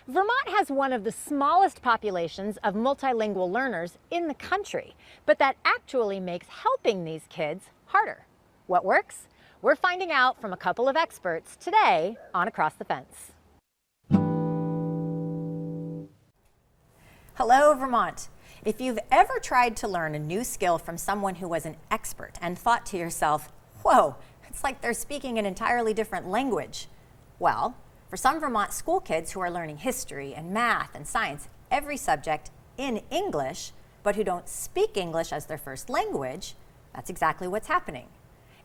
Vermont has one of the smallest populations of multilingual learners in the country, but that actually makes helping these kids harder. What works? We're finding out from a couple of experts today on Across the Fence. Hello, Vermont. If you've ever tried to learn a new skill from someone who was an expert and thought to yourself, whoa, it's like they're speaking an entirely different language. Well, for some Vermont school kids who are learning history and math and science, every subject in English, but who don't speak English as their first language, that's exactly what's happening.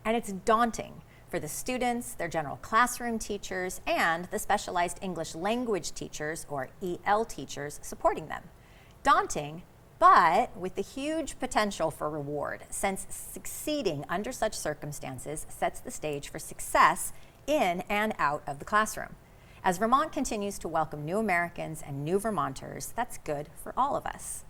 And it's daunting for the students, their general classroom teachers, and the specialized English language teachers, or EL teachers, supporting them. Daunting, but with the huge potential for reward, since succeeding under such circumstances sets the stage for success in and out of the classroom. As Vermont continues to welcome new Americans and new Vermonters, that's good for all of us.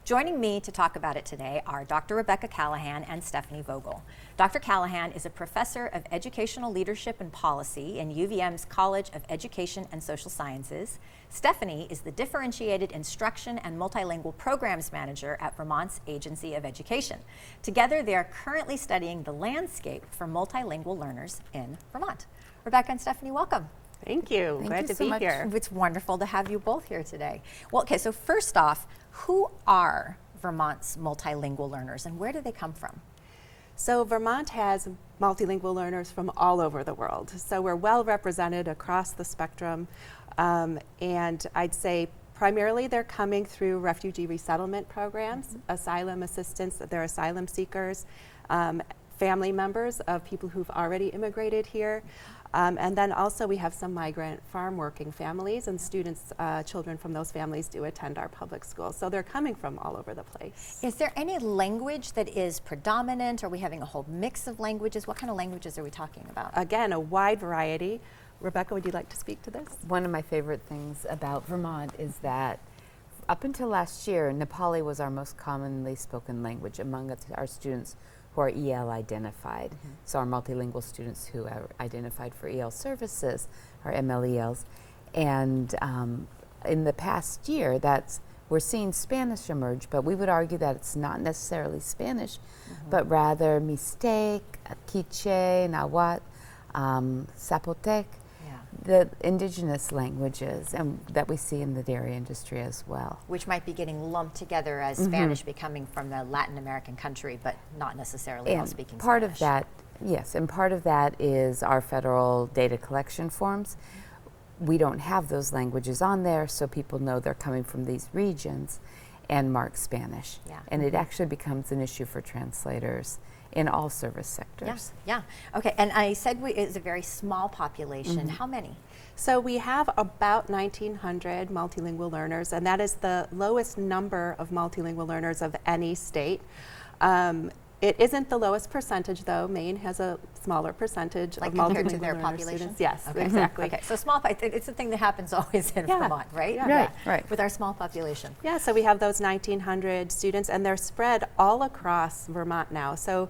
Joining me to talk about it today are Dr. Rebecca Callahan and Stephanie Vogel. Dr. Callahan is a professor of educational leadership and policy in UVM's College of Education and Social Sciences. Stephanie is the differentiated instruction and multilingual programs manager at Vermont's Agency of Education. Together, they are currently studying the landscape for multilingual learners in Vermont. Rebecca and Stephanie, welcome. Thank you. Glad to be here. It's wonderful to have you both here today. Well, okay, so first off, who are Vermont's multilingual learners and where do they come from? So Vermont has multilingual learners from all over the world. So we're well represented across the spectrum. And I'd say primarily they're coming through refugee resettlement programs, asylum assistance, they're asylum seekers, family members of people who've already immigrated here. And then also we have some migrant farm working families, and students, children from those families do attend our public schools. So they're coming from all over the place. Is there any language that is predominant? Are we having a whole mix of languages? What kind of languages are we talking about? Again, a wide variety. Rebecca, would you like to speak to this? One of my favorite things about Vermont is that up until last year, Nepali was our most commonly spoken language among our students who are EL identified. So our multilingual students who are identified for EL services are MLELs. And in the past year, we're seeing Spanish emerge, but we would argue that it's not necessarily Spanish, but rather Mixtec, Quiche, Nahuatl, Zapotec, the indigenous languages and that we see in the dairy industry as well. Which might be getting lumped together as Spanish becoming from the Latin American country, but not necessarily all speaking part Spanish. Of that, yes, and part of that is our federal data collection forms. We don't have those languages on there, so people know they're coming from these regions and mark Spanish. Yeah. And it actually becomes an issue for translators in all service sectors. Yeah. Okay, and I said it's a very small population. How many? So we have about 1,900 multilingual learners, and that is the lowest number of multilingual learners of any state. It isn't the lowest percentage, though. Maine has a smaller percentage like of multilingual compared to their learner population? students. Yes, Okay. exactly. Okay, so small, it's a thing that happens always in Vermont, right? Yeah. Right. With our small population. Yeah, so we have those 1,900 students, and they're spread all across Vermont now. So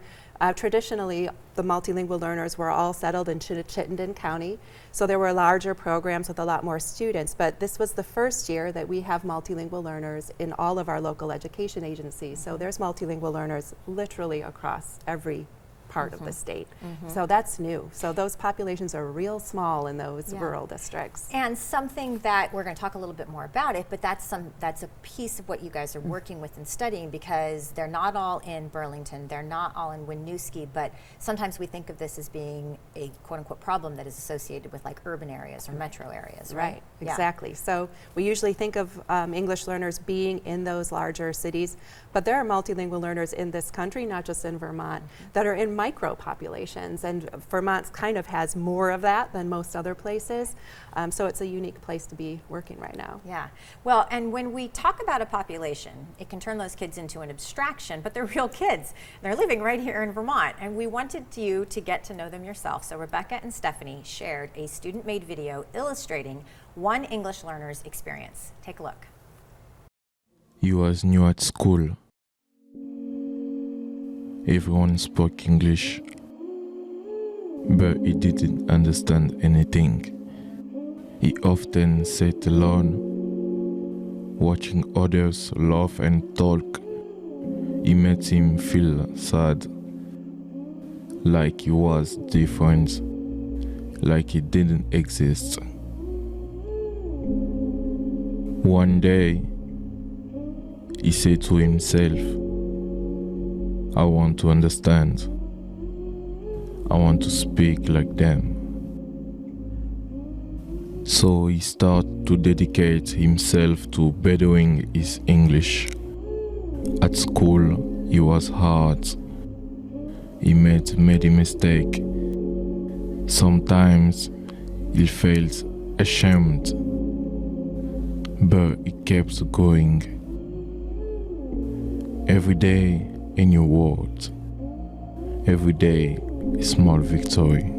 traditionally, the multilingual learners were all settled in Chittenden County, so there were larger programs with a lot more students, but this was the first year that we have multilingual learners in all of our local education agencies. So there's multilingual learners literally across every part of the state. So that's new. So those populations are real small in those rural districts. And something that we're going to talk a little bit more about it, but that's a piece of what you guys are working with and studying, because they're not all in Burlington, they're not all in Winooski, but sometimes we think of this as being a quote-unquote problem that is associated with like urban areas or metro areas, right? Exactly. So we usually think of English learners being in those larger cities, but there are multilingual learners in this country, not just in Vermont, that are in micro populations, and Vermont kind of has more of that than most other places. So it's a unique place to be working right now. Yeah. Well, and when we talk about a population, it can turn those kids into an abstraction, but they're real kids. They're living right here in Vermont, and we wanted you to get to know them yourself. So Rebecca and Stephanie shared a student-made video illustrating one English learner's experience. Take a look. He was new at school. Everyone spoke English, but he didn't understand anything. He often sat alone, watching others laugh and talk. It made him feel sad, like he was different, like he didn't exist. One day, he said to himself, I want to understand. I want to speak like them. So he started to dedicate himself to bettering his English. At school, he was hard. He made many mistakes. Sometimes he felt ashamed, but he kept going. Every day a new word, every day a small victory.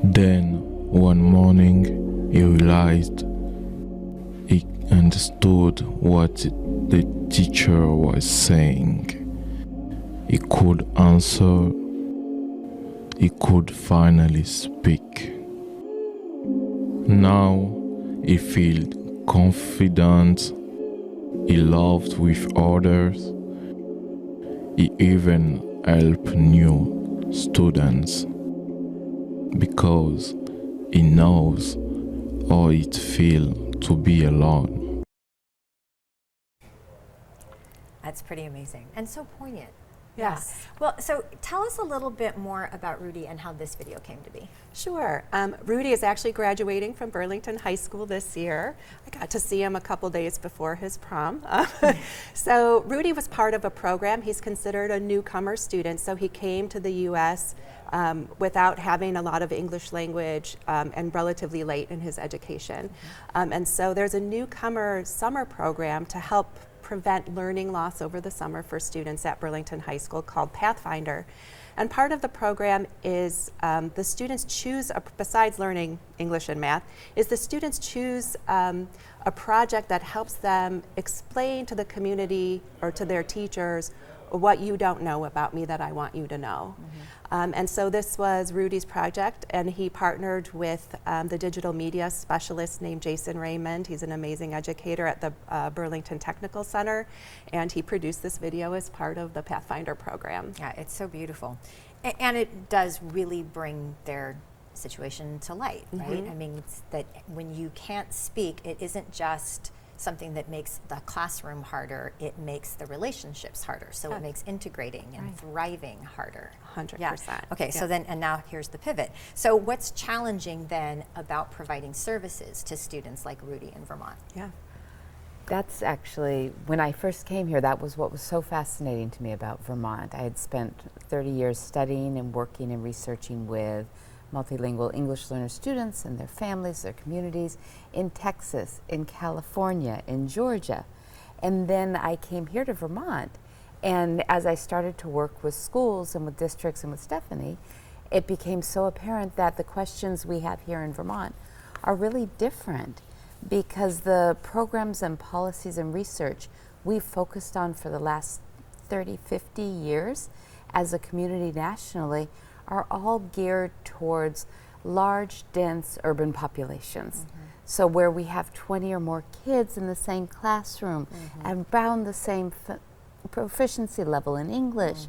Then one morning he realized he understood what the teacher was saying. He could answer. He could finally speak. Now he felt confident. He loved with others. He even helped new students because he knows how it feels to be alone. That's pretty amazing and so poignant. Yes. Yeah. Well, so tell us a little bit more about Rudy and how this video came to be. Sure. Rudy is actually graduating from Burlington High School this year. I got to see him a couple days before his prom. So Rudy was part of a program. He's considered a newcomer student, so he came to the U.S. Without having a lot of English language and relatively late in his education. And so there's a newcomer summer program to help prevent learning loss over the summer for students at Burlington High School called Pathfinder. And part of the program is the students choose, besides learning English and math, is the students choose a project that helps them explain to the community or to their teachers what you don't know about me that I want you to know. And so this was Rudy's project, and he partnered with the digital media specialist named Jason Raymond. He's an amazing educator at the Burlington Technical Center, and he produced this video as part of the Pathfinder program. Yeah, it's so beautiful. And it does really bring their situation to light, right? I mean, it's that when you can't speak, it isn't just something that makes the classroom harder, it makes the relationships harder. So it makes integrating and thriving harder. 100%. Yeah. Okay, so then, and now here's the pivot. So what's challenging then about providing services to students like Rudy in Vermont? Yeah. That's actually, when I first came here, that was what was so fascinating to me about Vermont. I had spent 30 years studying and working and researching with multilingual English learner students and their families, their communities in Texas, in California, in Georgia. And then I came here to Vermont. And as I started to work with schools and with districts and with Stephanie, it became so apparent that the questions we have here in Vermont are really different, because the programs and policies and research we've focused on for the last 30, 50 years as a community nationally are all geared towards large, dense urban populations. So where we have 20 or more kids in the same classroom and around the same proficiency level in English.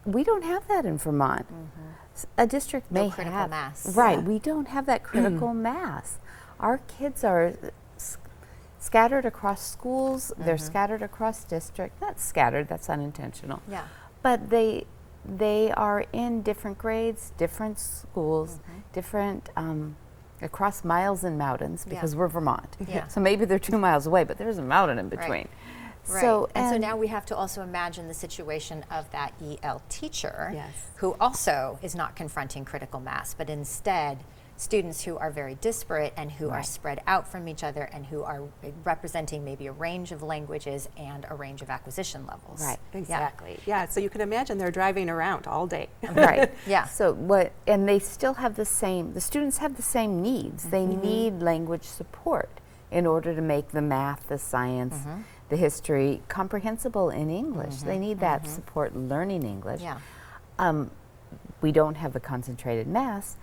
We don't have that in Vermont. A district may critical have mass. Right, we don't have that critical mass. Our kids are scattered across schools, they're scattered across district. Not scattered, that's unintentional. Yeah. But they are in different grades, different schools, different across miles and mountains, because we're Vermont. Yeah. So maybe they're 2 miles away, but there's a mountain in between. Right. So, and so now we have to also imagine the situation of that EL teacher Yes. who also is not confronting critical mass, but instead students who are very disparate and who are spread out from each other and who are representing maybe a range of languages and a range of acquisition levels. Right. Exactly. Yeah, so you can imagine they're driving around all day. Right. Yeah. So and they still have the students have the same needs. They need language support in order to make the math, the science, the history comprehensible in English. They need that support learning English. Yeah. We don't have the concentrated mass,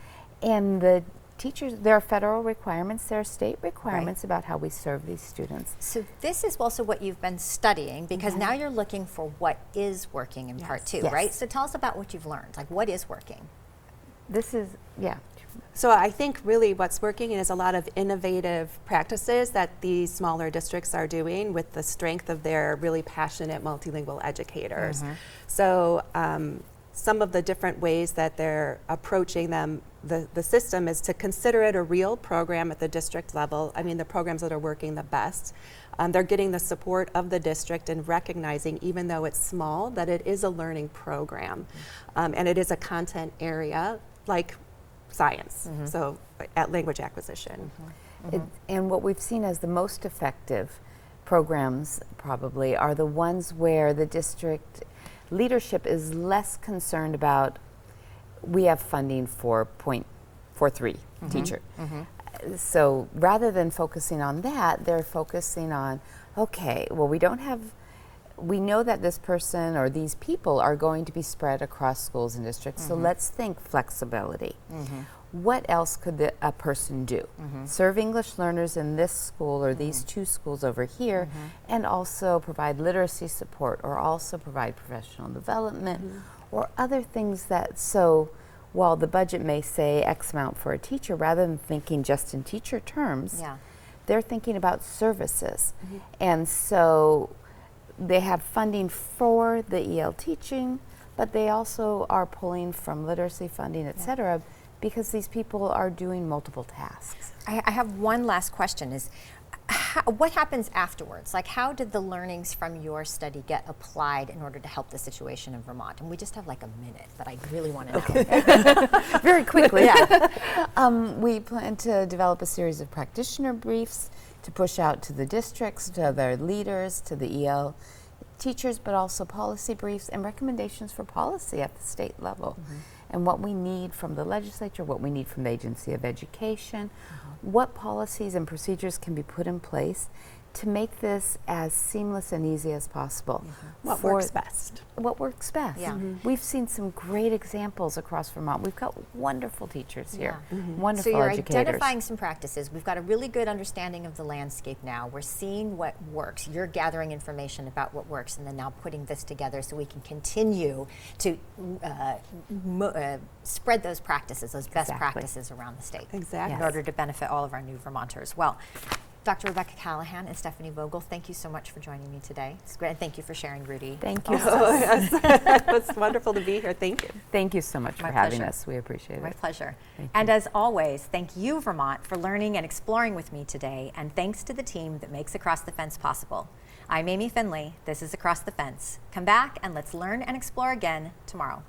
and the teachers, there are federal requirements, there are state requirements about how we serve these students. So this is also what you've been studying, because now you're looking for what is working in part two, Yes. right? So tell us about what you've learned, like what is working? This is, yeah. So I think really what's working is a lot of innovative practices that these smaller districts are doing with the strength of their really passionate multilingual educators. So some of the different ways that they're approaching the system is to consider it a real program at the district level. I mean, the programs that are working the best, they're getting the support of the district and recognizing, even though it's small, that it is a learning program. And it is a content area like science, so at language acquisition. And what we've seen as the most effective programs probably are the ones where the district leadership is less concerned about, we have funding for 0.43 teacher. So rather than focusing on that, they're focusing on, okay, well, we know that this person or these people are going to be spread across schools and districts, so let's think flexibility. What else could a person do? Serve English learners in this school or these two schools over here, and also provide literacy support, or also provide professional development, or other things that, so while the budget may say X amount for a teacher, rather than thinking just in teacher terms, they're thinking about services. And so they have funding for the EL teaching, but they also are pulling from literacy funding, et cetera, because these people are doing multiple tasks. I have one last question, is what happens afterwards? Like, how did the learnings from your study get applied in order to help the situation in Vermont? And we just have like a minute, but I really want to know. Very quickly, we plan to develop a series of practitioner briefs to push out to the districts, to their leaders, to the EL teachers, but also policy briefs and recommendations for policy at the state level. And what we need from the legislature, what we need from the Agency of Education, what policies and procedures can be put in place to make this as seamless and easy as possible. What works best. What works best. We've seen some great examples across Vermont. We've got wonderful teachers here, wonderful So you're educators. identifying some practices. We've got a really good understanding of the landscape now. We're seeing what works. You're gathering information about what works, and then now putting this together so we can continue to spread those practices, those best practices around the state. Exactly. In order to benefit all of our new Vermonters. Well, Dr. Rebecca Callahan and Stephanie Vogel, thank you so much for joining me today. It's great. Thank you for sharing, Rudy. Thank you. It's wonderful to be here. Thank you. Thank you so much for having us. We appreciate it. My pleasure. And as always, thank you, Vermont, for learning and exploring with me today, and thanks to the team that makes Across the Fence possible. I'm Amy Finley. This is Across the Fence. Come back and let's learn and explore again tomorrow.